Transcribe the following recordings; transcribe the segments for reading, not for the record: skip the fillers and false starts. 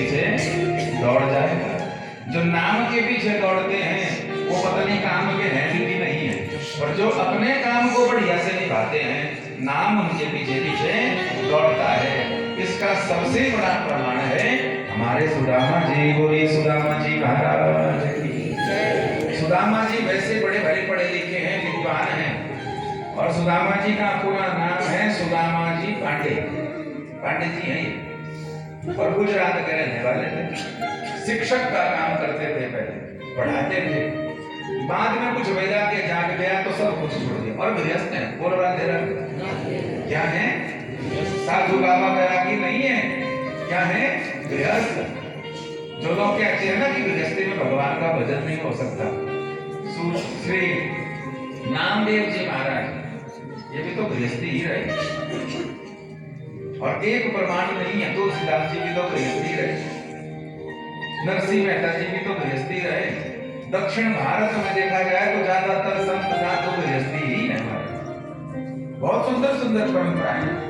पीछे दौड़ जाएगा। जो नाम के पीछे दौड़ते हैं वो पता नहीं काम के हैं कि नहीं है, और जो अपने काम को बढ़िया से निभाते हैं नाम उनके पीछे पीछे दौड़ता है। इसका सबसे बड़ा प्रमाण है हमारे सुदामा जी। बोलिए सुदामा जी महाराज की। सुदामा जी वैसे बड़े भले पढ़े लिखे हैं, विद्वान हैं, और सुदामा जी का पूरा नाम है सुदामा जी पांडे। पांडे जी हैं ये, और गुजरात के रहने वाले थे। शिक्षक का काम करते थे, पहले पढ़ाते थे, बाद में कुछ वैराग्य जाग गया तो सब कुछ छोड़ दिया और गृहस्थ हैं। बोल रहा थे क्या है? साधु बाबा वैरागी नहीं है, क्या है? गृहस्थ। जो लोग कहते हैं ना कि गृहस्थी में भगवान का भजन नहीं हो सकता, श्री नामदेव जी महाराज ये भी तो गृहस्थी ही रहे, और एक प्रमाण नहीं है। तुलसीदास जी भी तो गृहस्थी रहे, नरसिंह मेहता जी भी तो गृहस्थी रहे। दक्षिण भारत में देखा जाए तो ज्यादातर संत साधु गृहस्थी ही है हमारे। बहुत सुंदर सुंदर परंपराएं।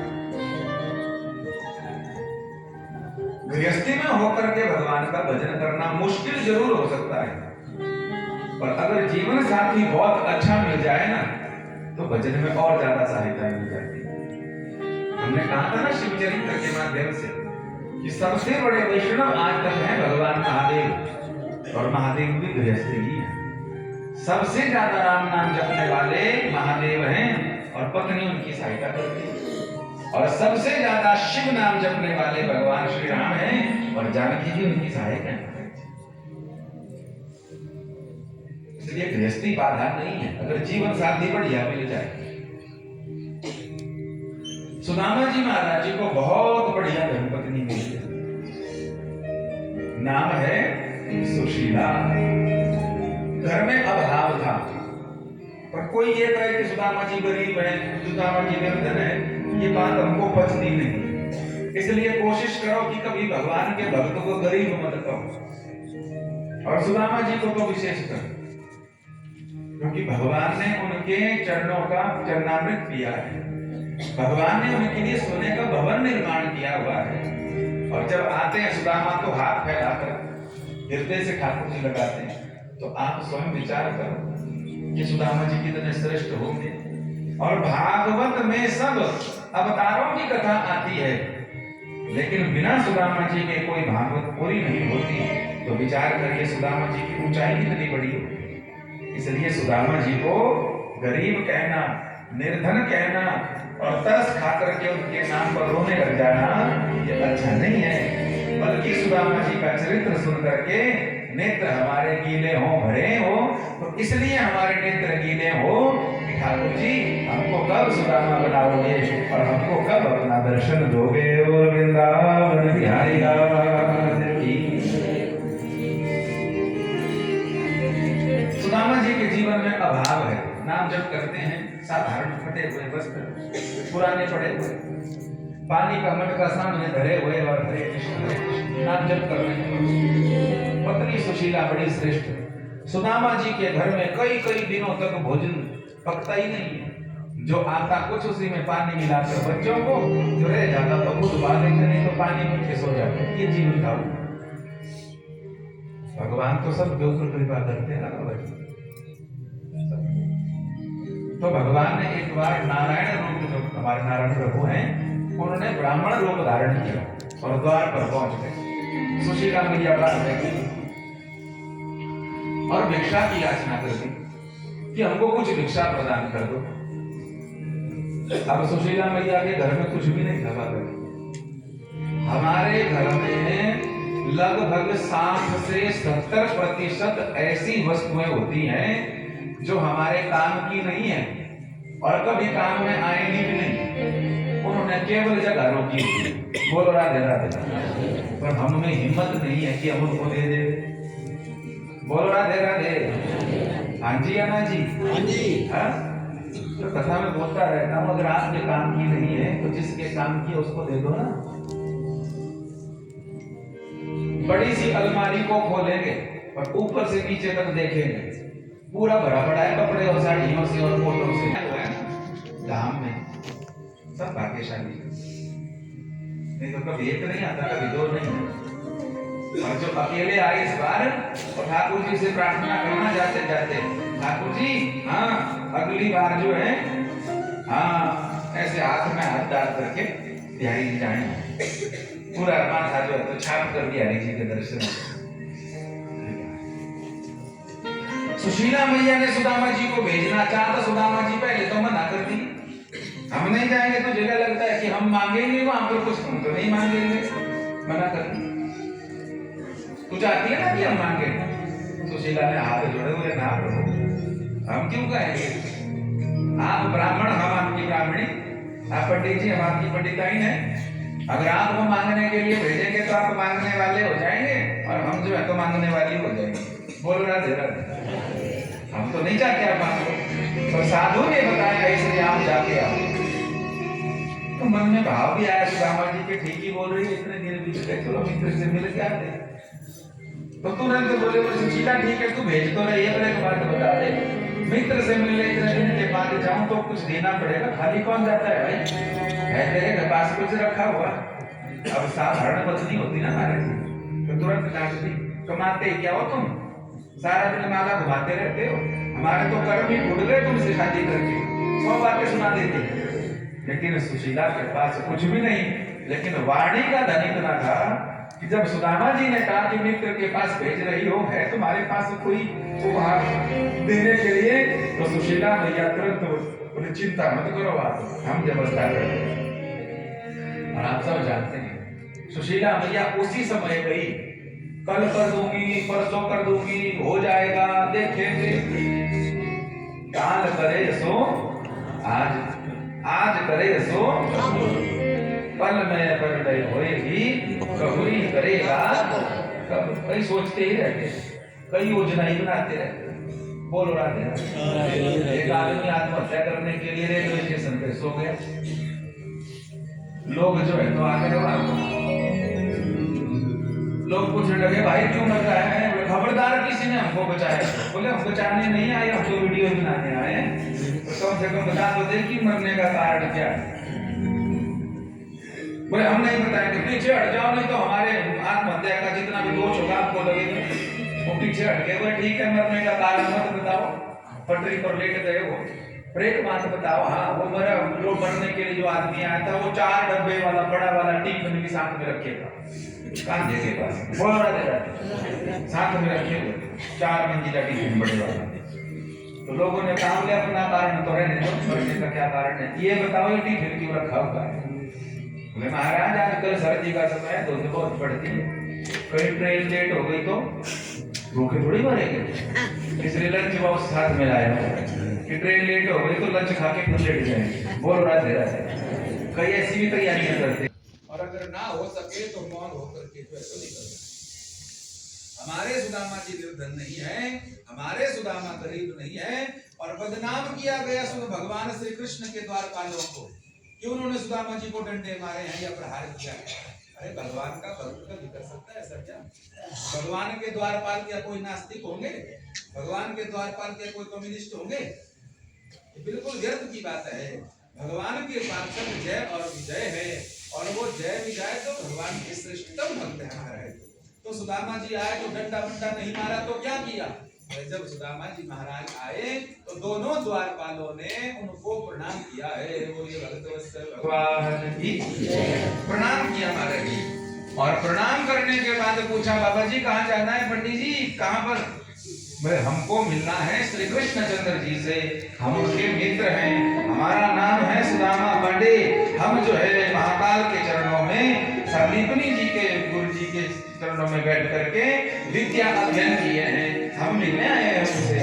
गृहस्थी में होकर के भगवान का भजन करना मुश्किल जरूर हो सकता है, पर अगर जीवन साथी बहुत अच्छा मिल जाए ना तो भजन में और ज्यादा सहायता मिल जाती है। हमने कहा था ना शिव चरित्र के माध्यम से कि सबसे बड़े वैष्णव आज तक हैं भगवान महादेव, और महादेव भी गृहस्थ ही है। सबसे ज्यादा राम नाम जपने वाले महादेव हैं और पत्नी उनकी सहायता करती है, और सबसे ज्यादा शिव नाम जपने वाले भगवान श्री राम हैं और जानकी जी उनकी सहायक हैं। इसलिए गृहस्थी बाधा नहीं है अगर जीवन साथी बढ़िया मिल जाए। सुदामा जी महाराज जी को बहुत बढ़िया धर्मपत्नी मिली, नाम है सुशीला। घर में अभाव था, पर कोई ये कहे कि सुदामा जी गरीब है, सुदामा जी निर्धन है, ये बात हमको पचती नहीं। इसलिए कोशिश करो कि कभी भगवान के भक्त को गरीब मत कहो, और सुदामा जी को तो विशेषकर, क्योंकि भगवान ने उनके चरणों का चरणामृत पिया है। भगवान ने उनके लिए सोने का भवन निर्माण किया हुआ है, और जब आते हैं सुदामा तो हाथ फैलाकर हृदय से ठाकुर जी लगाते हैं। तो आप स्वयं विचार करो कि सुदामा जी कितने श्रेष्ठ होंगे। और भागवत में सब अवतारों की कथा आती है, लेकिन बिना सुदामा जी के कोई भागवत पूरी नहीं होती। तो विचार करिए सुदामा जी की ऊंचाई कितनी बड़ी होगी। इसलिए सुदामा जी को गरीब कहना, निर्धन कहना और तरस खाकर के उनके नाम पर रोने लग जाना ये अच्छा नहीं है। बल्कि सुदामा जी का चरित्र सुन करके नेत्र हमारे गीले हो, भरे हो, तो इसलिए हमारे नेत्र गीले हो कि ठाकुर जी हमको कब सुदामा बनाओगे और हमको कब अपना दर्शन दोगे। और वृंदावन बिहारी लाल की। सुदामा जी के जीवन में अभाव है, नाम जप करते हैं, साधारण फटे हुए वस्त्र, पुराने पड़े हुए, पानी का मटका सामने धरे हुए, और हरे कृष्ण नाम जप कर रहे हैं। पत्नी सुशीला बड़ी श्रेष्ठ। सुदामा जी के घर में कई कई दिनों तक भोजन पकता ही नहीं है। जो आता कुछ उसी में पानी मिलाकर बच्चों को, जो रह जाता तो खुद बात नहीं तो पानी में के सो जाते। ये जीवन था। भगवान तो सब के ऊपर कृपा करते हैं ना भाई। तो भगवान ने एक बार नारायण रूप, जो हमारे नारायण प्रभु हैं, उन्होंने ब्राह्मण रूप धारण किया और द्वार पर पहुंच गए। सुशीला मैया बाहर बैठी और भिक्षा की याचना कर दी कि हमको कुछ भिक्षा प्रदान कर दो। अब सुशीला मैया के घर में कुछ भी नहीं था। हमारे घर में लगभग 60 से 70% ऐसी वस्तुएं होती हैं जो हमारे काम की नहीं है और कभी काम में आएंगी भी नहीं। उन्होंने केवल जगह रोकी, बोल रहा दे, पर हम में हिम्मत नहीं है कि हम उनको दे दे। बोल रहा दे। हाँ जी अना जी, हाँ जी। हाँ? तो कथा में बोलता रहता हूँ, अगर आपके काम की नहीं है तो जिसके काम की उसको दे दो ना। बड़ी सी अलमारी को खोलेंगे और ऊपर से नीचे तक देखेंगे, पूरा भरा पड़ा है कपड़े और साड़ियों से और फोटो से। धाम में सब भाग्यशाली, नहीं तो कभी एक नहीं आता, कभी दो नहीं। और जो अकेले आए इस बार और ठाकुर जी से प्रार्थना करना जाते जाते, ठाकुर जी हाँ अगली बार जो है हाँ ऐसे हाथ में हाथ डाल करके बिहारी जी जाए, पूरा माथा जो है तो छाप कर बिहारी जी के दर्शन। सुशीला मैया ने सुदामा जी को भेजना चाहा तो सुदामा जी पहले तो मना कर दी, हम नहीं जाएंगे तो जगह लगता है कि हम मांगेंगे वहां पर कुछ, हम तो नहीं मांगेंगे, मना कर दी। तू चाहती है ना कि हम मांगे? सुशीला ने हाथ जोड़े हुए, ना प्रभु हम क्यों कहेंगे, आप ब्राह्मण हम आपकी ब्राह्मणी, आप पंडित जी हम आपकी पंडिताइन है, अगर आप वो मांगने के लिए भेजेंगे तो आप मांगने वाले हो जाएंगे और हम जो है तो मांगने वाली हो जाएंगे। बोलो राधे राधे। हम तो नहीं चाहते आप मांगो, तो साधु ने बताया इसलिए आप जाके आओ। तो मन में भाव भी आया सुदामा जी के, ठीक ही बोल रही है, इतने देर बीच गए, चलो मित्र से मिल के आते। तो तुरंत बोले सुशीला ठीक है तू भेज तो रही है, पर एक बात बता दे, मित्र से मिलने इतने दिन के बाद जाऊं तो कुछ देना पड़ेगा, खाली कौन जाता है भाई, है तेरे के पास कुछ रखा हुआ। अब साधारण पत्नी होती ना हमारे, तो तुरंत डांट दी, कमाते क्या हो तुम, सारा दिन माला घुमाते रहते हो, हमारे तो कर्म ही फूट गए तुमसे शादी करके, 100 बातें सुना देते। लेकिन सुशीला के पास कुछ भी नहीं, लेकिन वाणी का धन इतना था कि जब सुदामा जी ने कहा कि मित्र के पास भेज रही हो, है तुम्हारे पास कोई उपहार देने के लिए, तो सुशीला मैया तुरंत बोले चिंता मत करो आप, हम व्यवस्था करेंगे। और आप सब जानते हैं सुशीला मैया उसी समय गई, कल कर दूंगी, परसों कर दूंगी, हो जाएगा, देखेंगे, काल करे सो आज, आज करे सो पल में परिणय होएगी, कभी करेगा कब, कई सोचते ही रहते, कई योजना ही बनाते रहते। बोलो राधे राधे। एक आदमी आत्महत्या करने के लिए रेलवे स्टेशन पे सो गया, लोग जो है तो आके लोग पूछने लगे भाई क्यों मर रहा है, खबरदार किसी ने हमको बचाया, बोले हम बचाने नहीं आए, हम तो वीडियो बनाने आए हैं, तो कम से कम बता तो दे कि मरने का कारण क्या है। बोले हम नहीं बताएंगे, पीछे हट जाओ नहीं तो हमारे आत्महत्या का जितना भी दोष होगा आपको लगेगा। वो पीछे हट गए, बोले ठीक है मरने का कारण मत बताओ, पटरी पर लेके गए हो, ब्रेक मार बताओ। हाँ वो मरा, लोग मरने के लिए जो आदमी आया था वो 4 डब्बे वाला बड़ा वाला टिफिन भी साथ में रखेगा, कांधे के पास, बोल रहा था साथ में रखे हुए 4 मंजिला टिफिन बड़े वाला। तो लोगों ने कहा बोले अपना कारण तो रहने दो, मरने का क्या कारण है, ये बताओ ये टिफिन क्यों रखा हुआ है। बोले महाराज आजकल सर्दी का समय है, धुंध बहुत पड़ती है, कहीं ट्रेन लेट हो गई तो भूखे थोड़ी मरेंगे, इसलिए लंच बॉक्स साथ में लाया कि ट्रेन लेट हो गई तो लंच खा के खुद लेट जाएंगे। बोल रहा था कई ऐसी भी तैयारियां करते, और अगर ना हो सके तो मौन होकर के तो ऐसा नहीं करना। हमारे सुदामा जी निर्धन नहीं है, हमारे सुदामा गरीब नहीं है, और बदनाम किया गया सुन भगवान श्री कृष्ण के द्वारपालों को कि उन्होंने सुदामा जी को डंडे मारे हैं या प्रहार किया। अरे भगवान का भक्त कभी कर सकता है सच्चा? भगवान के द्वारपाल क्या कोई नास्तिक होंगे? भगवान के द्वारपाल क्या कोई कम्युनिस्ट होंगे? ये बिल्कुल व्यर्थ की बात है। भगवान के पार्षद जय और विजय है, और वो जय विजय तो भगवान के श्रेष्ठतम भक्त है महाराज। तो सुदामा जी आए तो डंडा बंडा नहीं मारा तो क्या किया? जब सुदामा जी महाराज आए तो दोनों द्वारपालों ने उनको प्रणाम किया है, बोलिए भगवत्वत्सल भगवान की प्रणाम किया महाराज जी। और प्रणाम करने के बाद पूछा बाबा जी कहाँ जाना है? पंडित जी कहाँ पर? भाई हमको मिलना है श्री कृष्ण चंद्र जी से, हम उनके मित्र हैं, हमारा नाम है सुदामा पांडे, हम जो है महाकाल के चरणों में संदीपनी जी के गुरु जी के चरणों में बैठ करके विद्या अध्ययन किए हैं, हम मिलने आए हैं उनसे।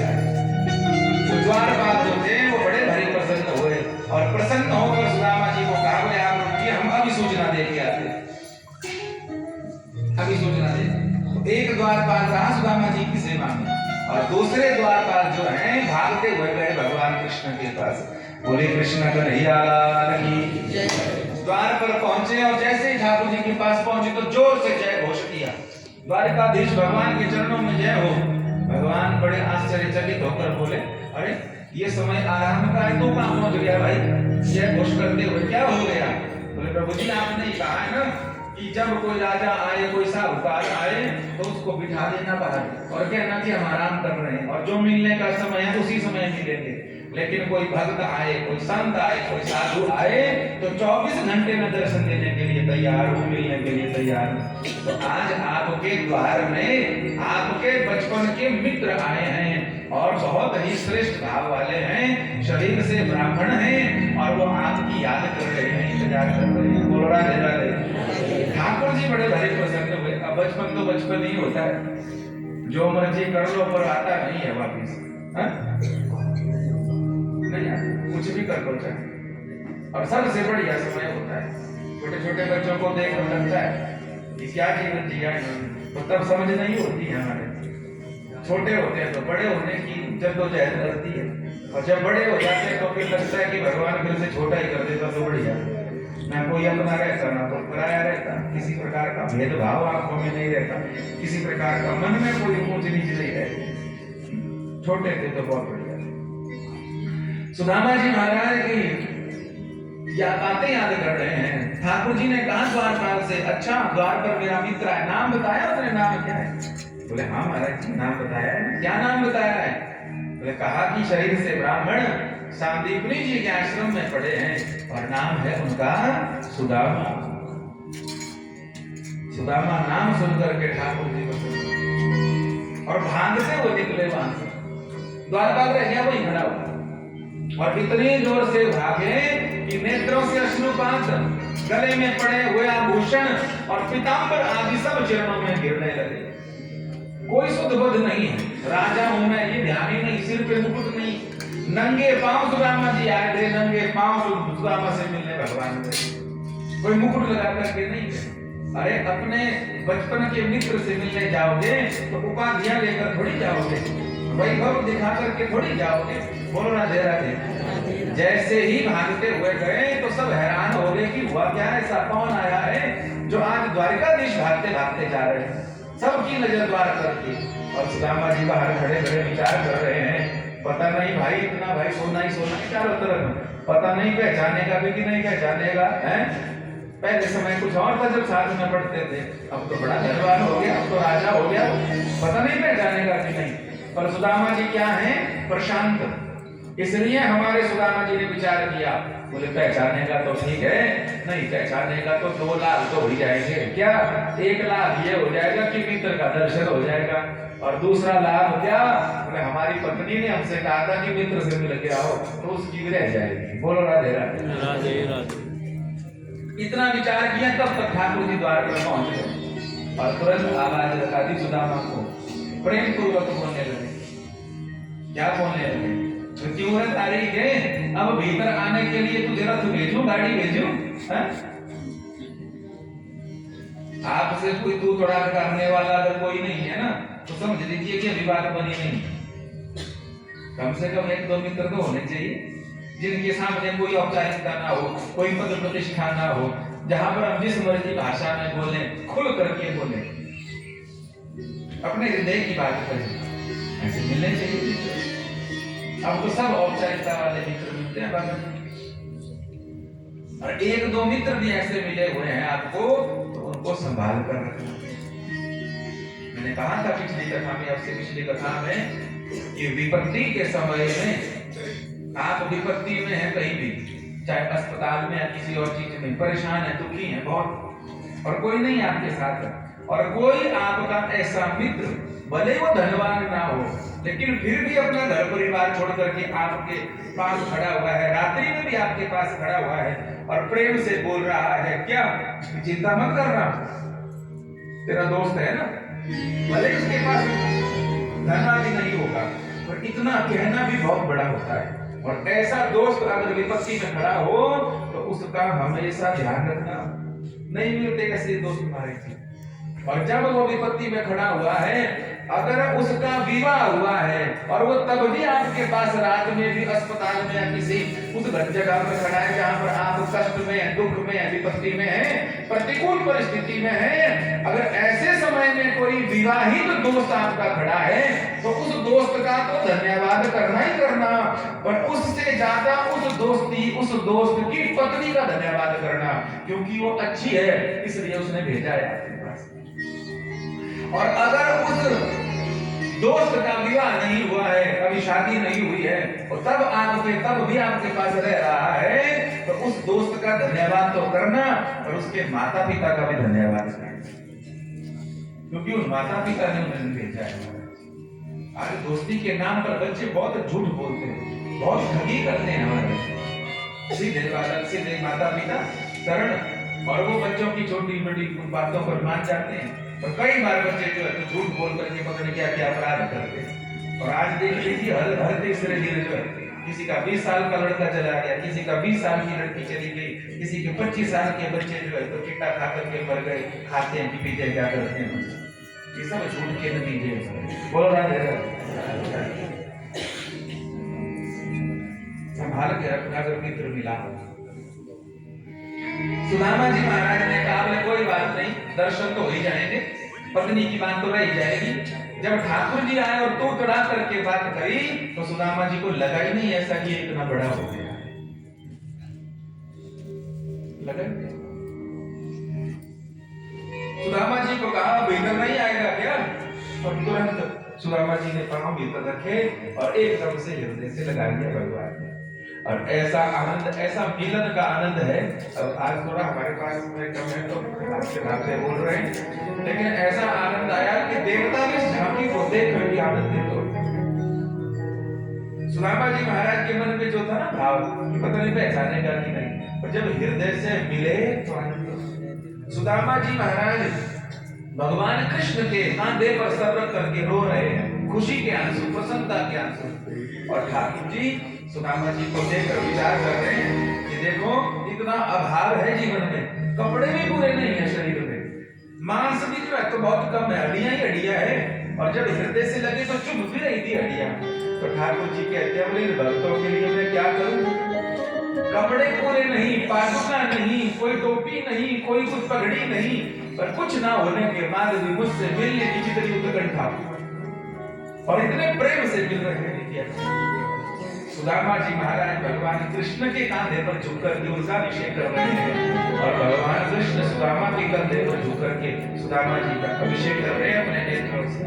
तो द्वारपाल जो थे वो बड़े भारी प्रसन्न हुए, और प्रसन्न होकर सुदामा जी को कहा बोले आप रुकिए, हम अभी सूचना दे के आते, अभी सूचना दे। तो एक द्वारपाल रहा सुदामा जी की सेवा में, और दूसरे द्वारपाल जो हैं भागते हुए गए भगवान कृष्ण के पास, बोले कृष्ण कन्हैया लाल की। द्वार पर पहुंचे और जैसे ही ठाकुर जी के पास पहुंचे तो जोर से जय घोष किया, द्वारकाधीश भगवान के चरणों में जय हो। भगवान बड़े आश्चर्यचकित होकर बोले अरे ये समय आराम का है, तो कहां पहुंच गया भाई? जय घोष करते हुए क्या हो गया? बोले प्रभु जी आपने कहा है ना कि जब कोई राजा आए, कोई साहूकार आए, तो उसको बिठा देना बाहर और कहना कि हम आराम कर रहे हैं और जो मिलने का समय है उसी समय मिलेंगे। लेकिन कोई भक्त आए, कोई संत आए, कोई साधु आए तो 24 घंटे में दर्शन देने के लिए तैयार हो, मिलने के लिए तैयार हो। तो आज आपके द्वार में आपके बचपन के मित्र आए हैं और बहुत ही श्रेष्ठ भाव वाले हैं, शरीर से ब्राह्मण हैं और वो आपकी याद कर रहे हैं, इंतजार कर रहे हैं। बोल रहा है ठाकुर जी बड़े भारी प्रसन्न हुए। अब बचपन तो बचपन ही होता है, जो मर्जी कर लो पर आता नहीं है वापिस, नहीं कुछ भी कर लो चाहे। और सबसे बढ़िया समय होता है, छोटे छोटे बच्चों को देखकर लगता है कि क्या जीवन जिया इन्होंने, तो तब समझ नहीं होती है हमारे। छोटे होते हैं तो बड़े होने की जद्दोजहद लगती है, और जब बड़े हो जाते हैं तो फिर लगता है कि भगवान फिर से छोटा ही कर देता तो बढ़िया, ना कोई अपना रहता ना तो पराया रहता, किसी प्रकार का भेदभाव आंखों में नहीं रहता, किसी प्रकार का मन में कोई ऊंच नीच नहीं रहती। छोटे थे तो बहुत बढ़िया। सुदामा जी महाराज की या बातें याद कर रहे हैं। ठाकुर जी ने कहा द्वारपाल से, अच्छा द्वार पर मेरा मित्र है, नाम बताया उसने, नाम क्या है? बोले हाँ महाराज जी नाम बताया है। क्या नाम बताया है? बोले कहा कि शरीर से ब्राह्मण, सांदीपनी जी के आश्रम में पढ़े हैं और नाम है उनका सुदामा। सुदामा नाम सुनकर के ठाकुर जी को और भागते हुए निकले वहां से। द्वारपाल रह गया वही खड़ा हुआ और इतनी जोर से भागे कि नेत्रों से अश्रुपात, गले में पड़े हुए आभूषण और पीतांबर आदि सब चरणों में गिरने लगे। कोई शुद्ध बुद्ध नहीं है, राजा हूं मैं ये ध्यान ही नहीं, सिर पे मुकुट नहीं, नंगे पांव सुदामा जी आए थे, नंगे पांव सुदामा से मिलने भगवान से, कोई मुकुट लगा करके नहीं है। अरे अपने बचपन के मित्र से मिलने जाओगे तो उपाधियां लेकर थोड़ी जाओगे, वैभव दिखा करके थोड़ी जाओगे। बोलो ना दे रहे। जैसे ही भागते हुए गए तो सब हैरान हो गए कि हुआ क्या, ऐसा कौन आया है जो आज द्वारिकाधीश भागते भागते जा रहे हैं। सबकी नजर द्वार पर थी और सुदामा जी बाहर खड़े खड़े विचार कर रहे हैं, पता नहीं भाई इतना भाई सोना ही सोना है चारों तरफ, पता नहीं पहचानेगा भी कि नहीं पहचानेगा है। पहले समय कुछ और था जब साथ में पढ़ते थे, अब तो बड़ा धनवान हो गया, अब तो राजा हो गया, पता नहीं पहचानेगा कि नहीं। पर सुदामा जी क्या है? प्रशांत। इसलिए हमारे सुदामा जी ने विचार किया, बोले पहचानेगा तो ठीक है, नहीं पहचानेगा तो 2 लाख तो हो जाएंगे। क्या? 1 लाख ये हो जाएगा कि मित्र का दर्शन हो जाएगा, और दूसरा लाभ क्या? बोले हमारी पत्नी ने हमसे कहा था कि मित्र से मिल के आओ, तो उसकी भी रह जाएगी। बोलो राधे राधे। इतना विचार किया तब तक ठाकुर जी द्वार पर पहुंच गए और तुरंत आवाज लगा दी सुदामा को, प्रेम पूर्वक बोलने लगे। क्या बोलने लगे? तो क्यों है तारीख है, अब भीतर आने के लिए तुझे रथ भेजूं, गाड़ी भेजूं? आपसे कोई तू थोड़ा करने वाला अगर कोई नहीं है ना तो समझ लीजिए कि विवाद बनी नहीं। कम से कम 1-2 मित्र तो होने चाहिए जिनके सामने कोई औपचारिकता ना हो, कोई पद प्रतिष्ठा ना हो, जहां पर हम जिस मर्जी भाषा में बोले खुल करके बोले, अपने हृदय की बात करें, ऐसे मिलने चाहिए। अब तो सब औपचारिकता वाले मित्र मिलते हैं बाहर, और 1-2 मित्र भी ऐसे मिले हुए हैं आपको, तो उनको संभाल कर रखना। मैंने कहा था पिछली कथा में, आपसे पिछली कथा में, कि विपत्ति के समय में आप विपत्ति में हैं कहीं भी, चाहे अस्पताल में या किसी और चीज में, परेशान है, दुखी है बहुत, और कोई नहीं आपके साथ है, और कोई आपका ऐसा मित्र भले वो धनवान ना हो लेकिन फिर भी अपना घर परिवार छोड़ करके आपके पास खड़ा हुआ है, रात्रि में भी आपके पास खड़ा हुआ है और प्रेम से बोल रहा है, क्या चिंता मत करना, तेरा दोस्त है ना, भले उसके पास धन आदि नहीं होगा पर इतना कहना भी बहुत बड़ा होता है। और ऐसा दोस्त अगर विपत्ति में खड़ा हो तो उसका हमेशा ध्यान रखना। नहीं मिलते ऐसे दोस्त हमारे, और जब वो विपत्ति में खड़ा हुआ है, अगर उसका विवाह हुआ है और वो तब भी आपके पास रात में भी अस्पताल में या किसी उस जगह पर खड़ा है जहां पर आप कष्ट में, दुख में, विपत्ति में है, प्रतिकूल परिस्थिति में हैं, अगर ऐसे समय में कोई विवाहित दोस्त आपका खड़ा है तो उस दोस्त का तो धन्यवाद करना ही करना, पर उससे ज्यादा उस दोस्त की पत्नी का धन्यवाद करना, क्योंकि वो अच्छी है इसलिए उसने भेजा है आपके पास। और अगर उस दोस्त का विवाह नहीं हुआ है, अभी शादी नहीं हुई है, और तब भी आपके पास रह रहा है, तो उस दोस्त का धन्यवाद तो करना और उसके माता पिता का भी धन्यवाद करना, क्योंकि उन माता पिता ने उन्हें भेजा है। आज दोस्ती के नाम पर बच्चे बहुत झूठ बोलते हैं, बहुत ठगी करते हैं हमारे सीधे माता पिता शरण, और वो बच्चों की छोटी बड़ी बातों पर मान जाते हैं। और कई बार बच्चे जो है तो झूठ बोल करके पता नहीं क्या क्या अपराध करते हैं। और आज देख लीजिए हर तीसरे दिन जो है किसी का 20 साल का लड़का चला गया, किसी का 20 साल की लड़की चली गई, किसी के 25 साल के बच्चे जो है तो चिट्टा खा करके मर गए, खाते हैं कि पीते क्या करते हैं, ये सब झूठ के नतीजे। बोलो राधे संभाल के रखना अगर मित्र मिला। सुदामा जी महाराज ने कहा बोले कोई बात नहीं, दर्शन तो हो ही जाएंगे, पत्नी की बात तो रह जाएगी। जब ठाकुर जी आए और तो चढ़ा करके बात करी तो सुदामा जी को लगा ही नहीं ऐसा कि इतना बड़ा हो गया, लगा सुदामा जी को कहा भीतर नहीं आएगा क्या, और तुरंत सुदामा जी ने पांव भीतर रखे और एकदम से हृदय से लगा दिया भगवान ने। और ऐसा आनंद, ऐसा मिलन का आनंद है। अब आज थोड़ा हमारे पास में कम है तो आपके नाम से बोल रहे हैं, लेकिन ऐसा आनंद आया कि देवता भी इस झांकी को देख कर आनंदित हो। सुदामा जी महाराज के मन में जो था ना भाव कि पता नहीं पहचानेगा कि नहीं, पर जब हृदय से मिले तो आनंद। सुदामा जी महाराज भगवान कृष्ण के कांधे पर सर रख करके रो रहे हैं, खुशी के आंसू, प्रसन्नता के आंसू। और ठाकुर जी सुदामा जी को देखकर विचार कर रहे हैं कि देखो इतना अभाव है जीवन में, कपड़े भी पूरे नहीं है शरीर में, मांस भी जो है तो बहुत कम है, हड्डियां ही हड्डियां है, और जब हृदय से लगे तो चुभ भी रही थी हड्डियां। तो ठाकुर जी कहते हैं बोले भक्तों के लिए मैं क्या करूं, कपड़े पूरे नहीं, पादुका नहीं, कोई टोपी नहीं, कोई कुछ पगड़ी नहीं, पर कुछ ना होने के बाद भी मुझसे मिलने की जितनी उत्कंठा और इतने प्रेम से मिल रहे हैं। सुदामा जी महाराज भगवान कृष्ण के कांधे पर झुककर के उनका अभिषेक कर रहे हैं, और भगवान कृष्ण सुदामा के कंधे पर झुककर के सुदामा जी का अभिषेक कर रहे हैं अपने नेत्रों से।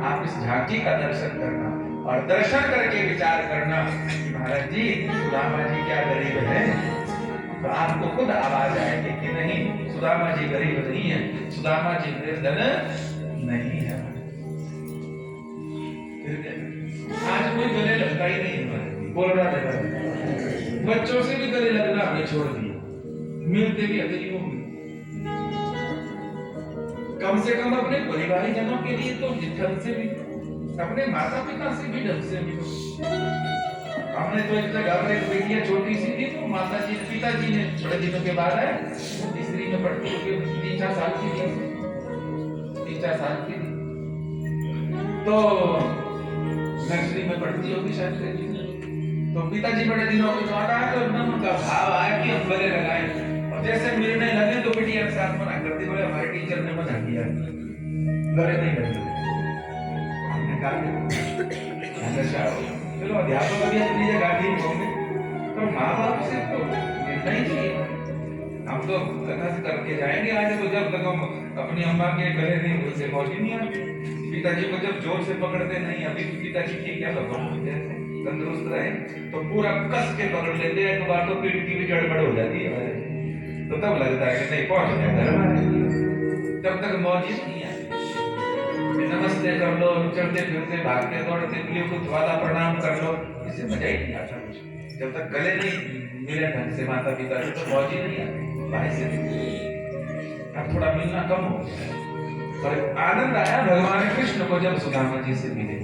आप इस झांकी का दर्शन करना और दर्शन करके विचार करना कि महाराज जी सुदामा जी क्या गरीब है, तो आपको खुद आवाज आएगी कि नहीं सुदामा जी गरीब नहीं है, सुदामा जी निर्धन नहीं है। आज कोई गले लगता ही नहीं है, बोल रहा है बच्चों से भी गले लगना हमने छोड़ दिया, मिलते भी गरीबों में। कम से कम अपने परिवारी जनों के लिए तो ढंग से भी, अपने माता पिता से भी ढंग से भी। हमने तो एक जगह में बेटियां छोटी सी थी तो माता जी पिताजी ने थोड़े दिनों के बाद है तीसरी में पढ़ती हुई 3-4 साल की थी, 3-4 साल की थी, तो नर्सरी में पढ़ती होगी शायद। तो पिताजी बड़े दिनों के बाद आए तो एकदम उनका भाव आया कि हम गले लगाएं, और जैसे मिलने लगे तो बिटिया के साथ मना करती, बोले हमारे टीचर ने मना किया गले नहीं लगे। हमने कहा चलो अध्यापक भी अपनी जगह ठीक होंगे, तो माँ बाप से तो मिलना ही चाहिए, हम तो कथा करके जाएंगे आगे, तो जब तक हम अपनी अम्मा के गले नहीं उनसे मौज ही नहीं आती। पिताजी को जब जोर से पकड़ते नहीं, अभी पिताजी ठीक है भगवान जैसे तंदुरुस्त रहे तो पूरा कस के पकड़ लेते हैं, एक बार तो पीठ की भी गड़बड़ हो जाती है, तो तब लगता है कि नहीं पहुंच गया घर में, तब तक मौज ही नहीं आती। नमस्ते कर लो, चलते फिरते भागते दौड़ते ब्लूटूथ वाला प्रणाम कर लो, इससे मजा ही नहीं आता। जब तक गले नहीं मिले ढंग से माता पिता से तो मौज ही नहीं आती। भाई से अब थोड़ा मिलना कम हो गया, पर आनंद आया भगवान कृष्ण को जब सुदामा जी से मिले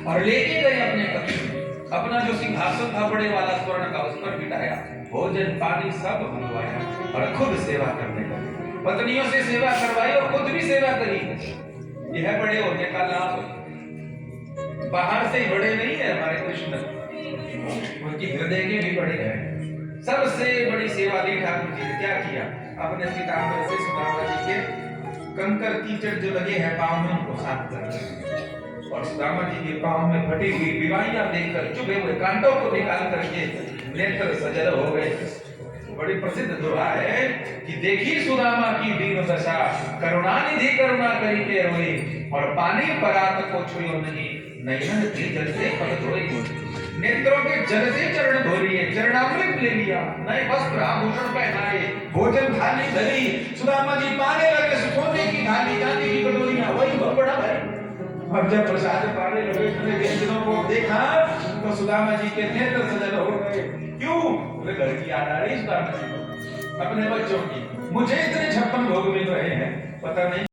और लेके गए अपने कक्ष में, अपना जो सिंहासन था बड़े वाला स्वर्ण का उस पर बिठाया, भोजन पानी सब मंगवाया और खुद सेवा करने लगे। पत्नियों से सेवा करवाई और खुद भी सेवा करी। यह बड़े होने का लाभ, बाहर से बड़े नहीं है हमारे कृष्ण, उनकी हृदय के भी बड़े हैं। सबसे बड़ी सेवा ली ठाकुर जी ने क्या किया, अपने पीताम्बर से सुदामा जी के कंकर कीचड़ जो लगे हैं पांव में उनको साफ कर रहे हैं। और सुदामा जी के पांव में फटी हुई बिवाइयां देखकर चुभे हुए कांटों को निकाल करके नेत्र सजल हो गए। बड़ी प्रसिद्ध दुआ है कि देखी सुदामा की दीन दशा, करुणानिधि करुणा करी के रोई, और पानी परात को छुयो नहीं, नयन के जल से पग धोई। नेत्रों के जल से चरण धो लिए, चरणामृत ले लिया, नए वस्त्र आभूषण पहनाए, भोजन थाली धरी, सुदामा जी पाने लगे सोने की थाली, चांदी की कटोरियां, वही बहुत बड़ा भाई। और जब प्रसाद पाने लगे अपने व्यंजनों को देखा तो सुदामा जी के नेत्र सजल हो गए। क्यों? बोले घर की याद आ रही सुदामा जी को, अपने बच्चों की। मुझे इतने 56 भोग मिल रहे हैं, पता नहीं